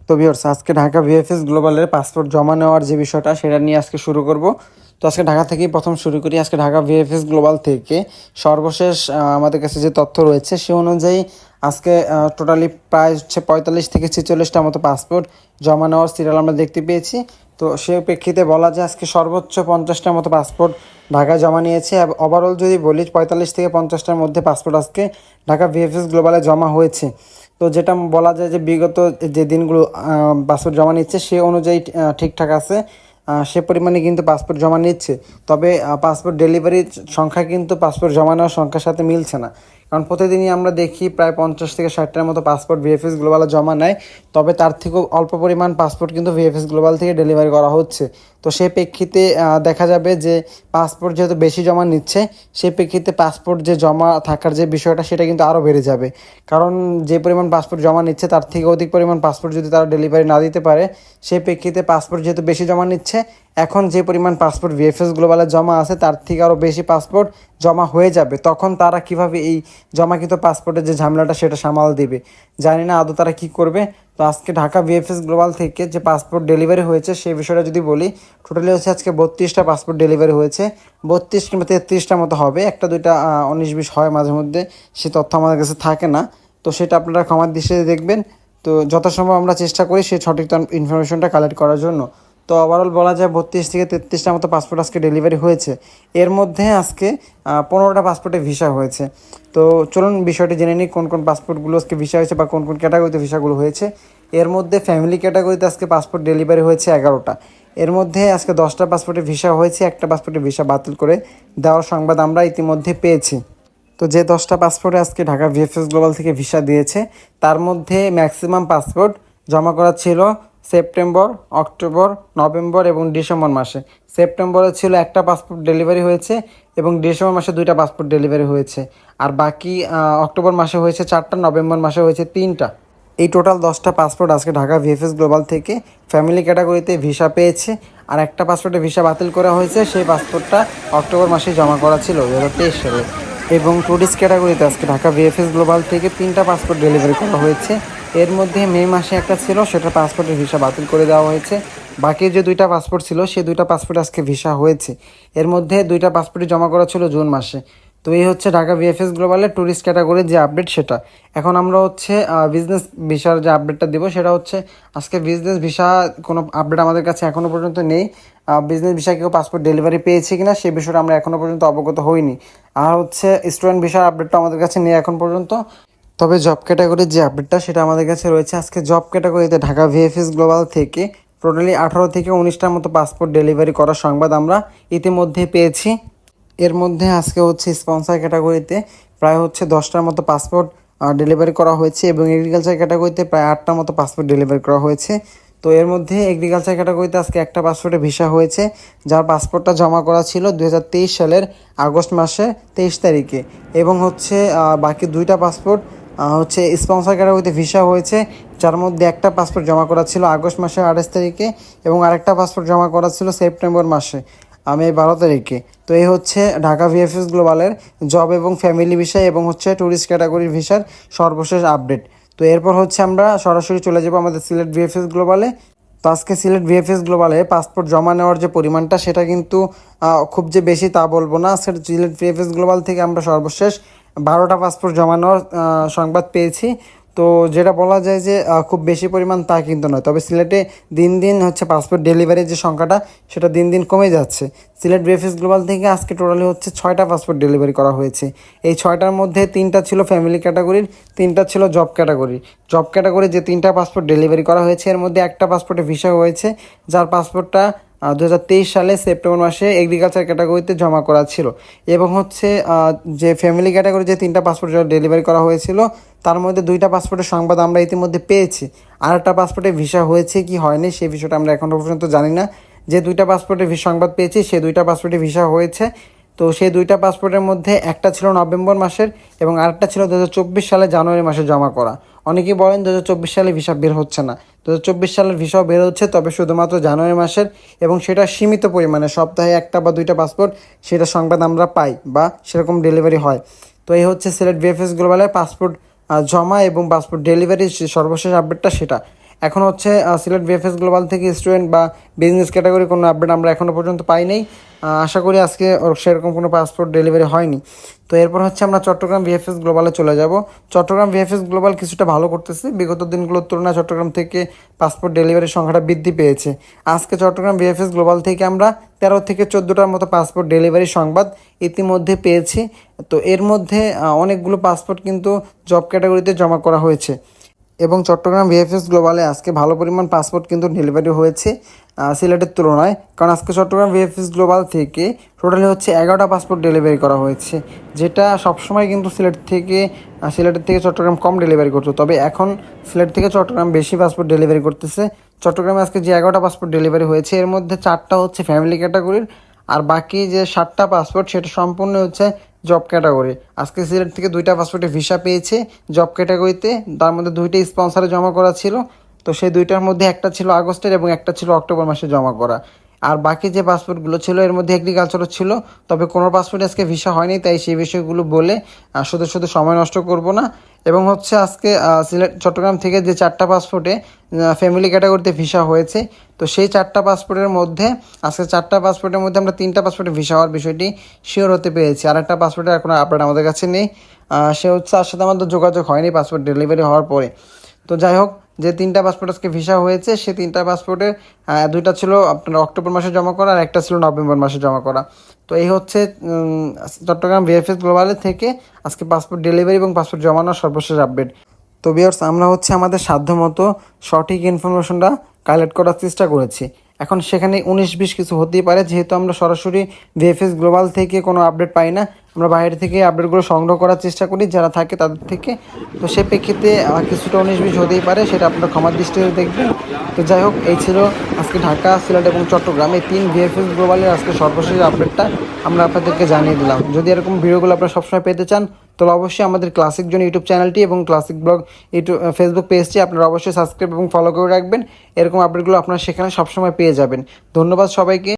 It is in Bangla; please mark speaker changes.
Speaker 1: তো ভিউয়ার্স, আজকে ঢাকা ভিএফএস গ্লোবালের পাসপোর্ট জমা নেওয়ার যে বিষয়টা সেটা নিয়ে আজকে শুরু করব। তো আজকে ঢাকা থেকেই প্রথম শুরু করি। আজকে ঢাকা ভিএফএস গ্লোবাল থেকে সর্বশেষ আমাদের কাছে যে তথ্য রয়েছে সে অনুযায়ী আজকে টোটালি প্রায় হচ্ছে 45 থেকে 46টা মতো পাসপোর্ট জমা নেওয়ার সিরিয়াল আমরা দেখতে পেয়েছি। তো সে প্রেক্ষিতে বলা যায় আজকে সর্বোচ্চ 50টার মতো পাসপোর্ট ঢাকায় জমা নিয়েছে। ওভারঅল যদি বলি 45 থেকে 50টার মধ্যে পাসপোর্ট আজকে ঢাকা ভিএফএস গ্লোবালে জমা হয়েছে। তো যেটা বলা যায় যে বিগত যে দিনগুলো পাসপোর্ট জমা নিচ্ছে সে অনুযায়ী ঠিকঠাক আছে, সে পরিমাণে কিন্তু পাসপোর্ট জমা নিচ্ছে। তবে পাসপোর্ট ডেলিভারির সংখ্যা কিন্তু পাসপোর্ট জমা নেওয়ার সংখ্যার সাথে মিলছে না, কারণ প্রতিদিনই আমরা দেখি প্রায় 50 থেকে 60টার মতো পাসপোর্ট ভিএফএস গ্লোবালে জমা নেয়। তবে তার থেকেও অল্প পরিমাণ পাসপোর্ট কিন্তু ভিএফএস গ্লোবাল থেকে ডেলিভারি করা হচ্ছে। তো সেই প্রেক্ষিতে দেখা যাবে যে পাসপোর্ট যেহেতু বেশি জমা নিচ্ছে, সেই প্রেক্ষিতে পাসপোর্ট যে জমা থাকার যে বিষয়টা সেটা কিন্তু আরও বেড়ে যাবে। কারণ যে পরিমাণ পাসপোর্ট জমা নিচ্ছে তার থেকে অধিক পরিমাণ পাসপোর্ট যদি তারা ডেলিভারি না দিতে পারে, সেই প্রেক্ষিতে পাসপোর্ট যেহেতু বেশি জমা নিচ্ছে, এখন যে পরিমাণ পাসপোর্ট ভিএফএস গ্লোবালে জমা আছে তার থেকে আরও বেশি পাসপোর্ট জমা হয়ে যাবে। তখন তারা কিভাবে এই জমাকৃত পাসপোর্টের যে ঝামেলাটা সেটা সামাল দিবে, জানি না আদৌ তারা কী করবে। তো আজকে ঢাকা ভিএফএস গ্লোবাল থেকে যে পাসপোর্ট ডেলিভারি হয়েছে সেই বিষয়টা যদি বলি, টোটালি হচ্ছে আজকে 32টা পাসপোর্ট ডেলিভারি হয়েছে। 32 কিংবা 33টা মতো হবে, একটা দুইটা 19-20 হয় মাঝে মধ্যে, সে তথ্য আমাদের কাছে থাকে না। তো সেটা আপনারা ক্ষমার দৃষ্টিতে দেখবেন। তো যথাসম্ভব আমরা চেষ্টা করি সেই সঠিক ইনফরমেশনটা কালেক্ট করার জন্য। তো ওভারঅল বলা যায় 32 থেকে 33টার মতো পাসপোর্ট আজকে ডেলিভারি হয়েছে। এর মধ্যে আজকে 15টা পাসপোর্টে ভিসা হয়েছে। তো চলুন বিষয়টি জেনে নিই কোন কোন পাসপোর্টগুলো আজকে ভিসা হয়েছে বা কোন কোন ক্যাটাগরিতে ভিসাগুলো হয়েছে। এর মধ্যে ফ্যামিলি ক্যাটাগরিতে আজকে পাসপোর্ট ডেলিভারি হয়েছে 11টা। এর মধ্যে আজকে 10টা পাসপোর্টে ভিসা হয়েছে, একটা পাসপোর্টে ভিসা বাতিল করে দেওয়ার সংবাদ আমরা ইতিমধ্যে পেয়েছি। তো যে 10টা পাসপোর্টে আজকে ঢাকা ভিএফএস গ্লোবাল থেকে ভিসা দিয়েছে তার মধ্যে ম্যাক্সিমাম পাসপোর্ট জমা করা ছিল সেপ্টেম্বর, অক্টোবর, নভেম্বর এবং ডিসেম্বর মাসে। সেপ্টেম্বরে ছিল একটা পাসপোর্ট ডেলিভারি হয়েছে এবং ডিসেম্বর মাসে 2টা পাসপোর্ট ডেলিভারি হয়েছে। আর বাকি অক্টোবর মাসে হয়েছে 4টা, নভেম্বর মাসে হয়েছে 3টা। এই টোটাল 10টা পাসপোর্ট আজকে ঢাকা ভিএফএস গ্লোবাল থেকে ফ্যামিলি ক্যাটাগরিতে ভিসা পেয়েছে। আর একটা পাসপোর্টে ভিসা বাতিল করা হয়েছে, সেই পাসপোর্টটা অক্টোবর মাসে জমা করা ছিল 2023 সালে। এবং ট্যুরিস্ট ক্যাটাগরিতে আজকে ঢাকা ভিএফএস গ্লোবাল থেকে 3টা পাসপোর্ট ডেলিভারি করা হয়েছে। এর মধ্যে মে মাসে একটা ছিল, সেটা পাসপোর্টের ভিসা বাতিল করে দেওয়া হয়েছে। বাকি যে 2টা পাসপোর্ট ছিল সেই 2টা পাসপোর্ট আজকে ভিসা হয়েছে। এর মধ্যে 2টা পাসপোর্টই জমা করা ছিল জুন মাসে। তো এই হচ্ছে ঢাকা ভিএফএস গ্লোবালের ট্যুরিস্ট ক্যাটাগরির যে আপডেট সেটা। এখন আমরা হচ্ছে বিজনেস ভিসার যে আপডেটটা দেবো সেটা হচ্ছে আজকে বিজনেস ভিসা কোনো আপডেট আমাদের কাছে এখনও পর্যন্ত নেই। বিজনেস ভিসা কেউ পাসপোর্ট ডেলিভারি পেয়েছে কিনা সে বিষয়টা আমরা এখনও পর্যন্ত অবগত হইনি। আর হচ্ছে স্টুডেন্ট ভিসার আপডেটটা আমাদের কাছে নেই এখন পর্যন্ত। তবে জব ক্যাটাগরির যে আপডেটটা সেটা আমাদের কাছে রয়েছে। আজকে জব ক্যাটাগরিতে ঢাকা ভিএফএস গ্লোবাল থেকে টোটালি 18 থেকে 19টার মতো পাসপোর্ট ডেলিভারি করার সংবাদ আমরা ইতিমধ্যে পেয়েছি। এর মধ্যে আজকে হচ্ছে স্পন্সর ক্যাটাগরিতে প্রায় হচ্ছে 10টার মতো পাসপোর্ট ডেলিভারি করা হয়েছে এবং এগ্রিকালচার ক্যাটাগরিতে প্রায় 8টার মতো পাসপোর্ট ডেলিভারি করা হয়েছে। তো এর মধ্যে এগ্রিকালচার ক্যাটাগরিতে আজকে একটা পাসপোর্টে ভিসা হয়েছে, যার পাসপোর্টটা জমা করা ছিল 2023 সালের আগস্ট মাসে 23 তারিখে। এবং হচ্ছে বাকি 2টা পাসপোর্ট হচ্ছে স্পন্সর ক্যাটাগরিতে ভিসা হয়েছে, যার মধ্যে একটা পাসপোর্ট জমা করা ছিল আগস্ট মাসের 28 তারিখে এবং আরেকটা পাসপোর্ট জমা করা ছিল সেপ্টেম্বর মাসে মে 12 তারিখে। তো এই হচ্ছে ঢাকা ভিএফএস গ্লোবালের জব এবং ফ্যামিলি ভিসা এবং হচ্ছে ট্যুরিস্ট ক্যাটাগরির ভিসার সর্বশেষ আপডেট। তো এরপর হচ্ছে আমরা সরাসরি চলে যাব আমাদের সিলেট ভিএফএস গ্লোবালে। তো আজকে সিলেট ভিএফএস গ্লোবালে পাসপোর্ট জমা নেওয়ার যে পরিমাণটা সেটা কিন্তু খুব যে বেশি তা বলবো না। সিলেট ভিএফএস গ্লোবাল থেকে আমরা সর্বশেষ 12টা পাসপোর্ট জমা নেওয়ার সংবাদ পেয়েছি। তো যেটা বলা যায় যে খুব বেশি পরিমাণ তা কিন্তু নয়, তবে সিলেটে দিন দিন হচ্ছে পাসপোর্ট ডেলিভারির যে সংখ্যাটা সেটা দিন দিন কমে যাচ্ছে। সিলেট ভিএফএস গ্লোবাল থেকে আজকে টোটালি হচ্ছে 6টা পাসপোর্ট ডেলিভারি করা হয়েছে। এই 6টার মধ্যে 3টা ছিল ফ্যামিলি ক্যাটাগরির, 3টা ছিল জব ক্যাটাগরি। জব ক্যাটাগরি যে 3টা পাসপোর্ট ডেলিভারি করা হয়েছে এর মধ্যে একটা পাসপোর্টে ভিসা হয়েছে, যার পাসপোর্টটা 2023 সালে সেপ্টেম্বর মাসে এগ্রিকালচার ক্যাটাগরিতে জমা করা ছিল। এবং হচ্ছে যে ফ্যামিলি ক্যাটাগরি যে 3টা পাসপোর্ট ডেলিভারি করা হয়েছিল তার মধ্যে 2টা পাসপোর্টের সংবাদ আমরা ইতিমধ্যে পেয়েছি। আর একটা পাসপোর্টে ভিসা হয়েছে কি হয়নি সেই বিষয়টা আমরা এখনও পর্যন্ত জানি না। যে 2টা পাসপোর্টের সংবাদ পেয়েছি সেই 2টা পাসপোর্টে ভিসা হয়েছে। তো সেই 2টা পাসপোর্টের মধ্যে একটা ছিল নভেম্বর মাসের এবং আরেকটা ছিল 2024 সালে জানুয়ারি মাসে জমা করা। অনেকেই বলেন 2024 সালে ভিসা বের হচ্ছে না, 2024 সালের ভিসাও বের হচ্ছে, তবে শুধুমাত্র জানুয়ারি মাসের, এবং সেটা সীমিত পরিমাণে, সপ্তাহে একটা বা 2টা পাসপোর্ট সেটা সংবাদ আমরা পাই বা সেরকম ডেলিভারি হয়। তো এই হচ্ছে সিলেট ভিএফএস গ্লোবালের পাসপোর্ট জমা এবং পাসপোর্ট ডেলিভারির সর্বশেষ আপডেটটা সেটা। এখন হচ্ছে সিলেট ভিএফএস গ্লোবাল থেকে স্টুডেন্ট বা বিজনেস ক্যাটাগরি কোনো আপডেট আমরা এখনও পর্যন্ত পাই নাই। আশা করি আজকে সেরকম কোনো পাসপোর্ট ডেলিভারি হয়নি। তো এরপর হচ্ছে আমরা চট্টগ্রাম ভিএফএস গ্লোবালে চলে যাব। চট্টগ্রাম ভিএফএস গ্লোবাল কিছুটা ভালো করতেছে, বিগত দিনগুলোর তুলনায় চট্টগ্রাম থেকে পাসপোর্ট ডেলিভারির সংখ্যাটা বৃদ্ধি পেয়েছে। আজকে চট্টগ্রাম ভিএফএস গ্লোবাল থেকে আমরা 13 থেকে 14টার মতো পাসপোর্ট ডেলিভারি সংবাদ ইতিমধ্যে পেয়েছি। তো এর মধ্যে অনেকগুলো পাসপোর্ট কিন্তু জব ক্যাটাগরিতে জমা করা হয়েছে এবং চট্টগ্রাম ভিএফএস গ্লোবালে আজকে ভালো পরিমাণ পাসপোর্ট কিন্তু ডেলিভারি হয়েছে সিলেটের তুলনায়। কারণ আজকে চট্টগ্রাম ভিএফএস গ্লোবাল থেকে টোটালি হচ্ছে 11টা পাসপোর্ট ডেলিভারি করা হয়েছে, যেটা সবসময় কিন্তু সিলেটের থেকে চট্টগ্রাম কম ডেলিভারি করতো, তবে এখন সিলেট থেকে চট্টগ্রাম বেশি পাসপোর্ট ডেলিভারি করতেছে। চট্টগ্রামে আজকে যে 11টা পাসপোর্ট ডেলিভারি হয়েছে এর মধ্যে 4টা হচ্ছে ফ্যামিলি ক্যাটাগরির, আর বাকি যে 7টা পাসপোর্ট সেটা সম্পূর্ণ হচ্ছে জব ক্যাটাগরি। আজকে সিলেট থেকে 2টা পাসপোর্টে ভিসা পেয়েছে জব ক্যাটাগরিতে, তার মধ্যে 2টা স্পন্সরে জমা করা ছিল। তো সেই 2টার মধ্যে একটা ছিল আগস্টের এবং একটা ছিল অক্টোবর মাসে জমা করা। আর বাকি যে পাসপোর্টগুলো ছিল এর মধ্যে এগ্রিকালচারও ছিল, তবে কোনো পাসপোর্টে আজকে ভিসা হয়নি, তাই সেই বিষয়গুলো বলে শুধু শুধু সময় নষ্ট করব না। এবং হচ্ছে আজকে চট্টগ্রাম থেকে যে 4টা পাসপোর্টে ফ্যামিলি ক্যাটাগরিতে ভিসা হয়েছে, তো সেই 4টা পাসপোর্টের মধ্যে আজকে 4টা পাসপোর্টের মধ্যে আমরা 3টা পাসপোর্টে ভিসা হওয়ার বিষয়টি শিওর হতে পেরেছি। আর একটা পাসপোর্টের এখন আপডেট আমাদের কাছে নেই, সে হচ্ছে তার সাথে আমাদের যোগাযোগ হয়নি পাসপোর্ট ডেলিভারি হওয়ার পরে। তো যাই হোক, যে 3টা পাসপোর্ট আজকে ভিসা হয়েছে সেই 3টা পাসপোর্টে 2টা ছিল আপনার অক্টোবর মাসে জমা করা আর একটা ছিল নভেম্বর মাসে জমা করা। তো এই হচ্ছে চট্টগ্রাম ভিএফএস গ্লোবালের থেকে আজকে পাসপোর্ট ডেলিভারি এবং পাসপোর্ট জমানোর সর্বশেষ আপডেট। তো ভিউয়ার্স, আমরা হচ্ছে আমাদের সাধ্যমতো সঠিক ইনফরমেশনটা কালেক্ট করার চেষ্টা করেছি। এখন সেখানে 19-20 কিছু হতেই পারে, যেহেতু আমরা সরাসরি ভিএফএস গ্লোবাল থেকে কোনো আপডেট পাই না, আমরা বাইরে থেকে আপডেটগুলো সংগ্রহ করার চেষ্টা করি যারা থাকে তাদের থেকে। তো সে প্রেক্ষিতে কিছুটা 19-20 হতেই পারে, সেটা আপনারা ক্ষমার দৃষ্টিতে দেখবেন। তো যাই হোক, এই ছিল আজকে ঢাকা, সিলেট এবং চট্টগ্রাম এই 3 ভিএফএস গ্লোবালের আজকে সর্বশেষ আপডেটটা আমরা আপনাদেরকে জানিয়ে দিলাম। যদি এরকম ভিডিওগুলো আপনারা সবসময় পেতে চান তাহলে অবশ্যই আমাদের ক্লাসিক জোন ইউটিউব চ্যানেলটি এবং ক্লাসিক ব্লগ ফেসবুক পেজটি আপনারা অবশ্যই সাবস্ক্রাইব এবং ফলো করে রাখবেন। এরকম আপডেটগুলো আপনারা সেখানে সবসময় পেয়ে যাবেন। ধন্যবাদ সবাইকে।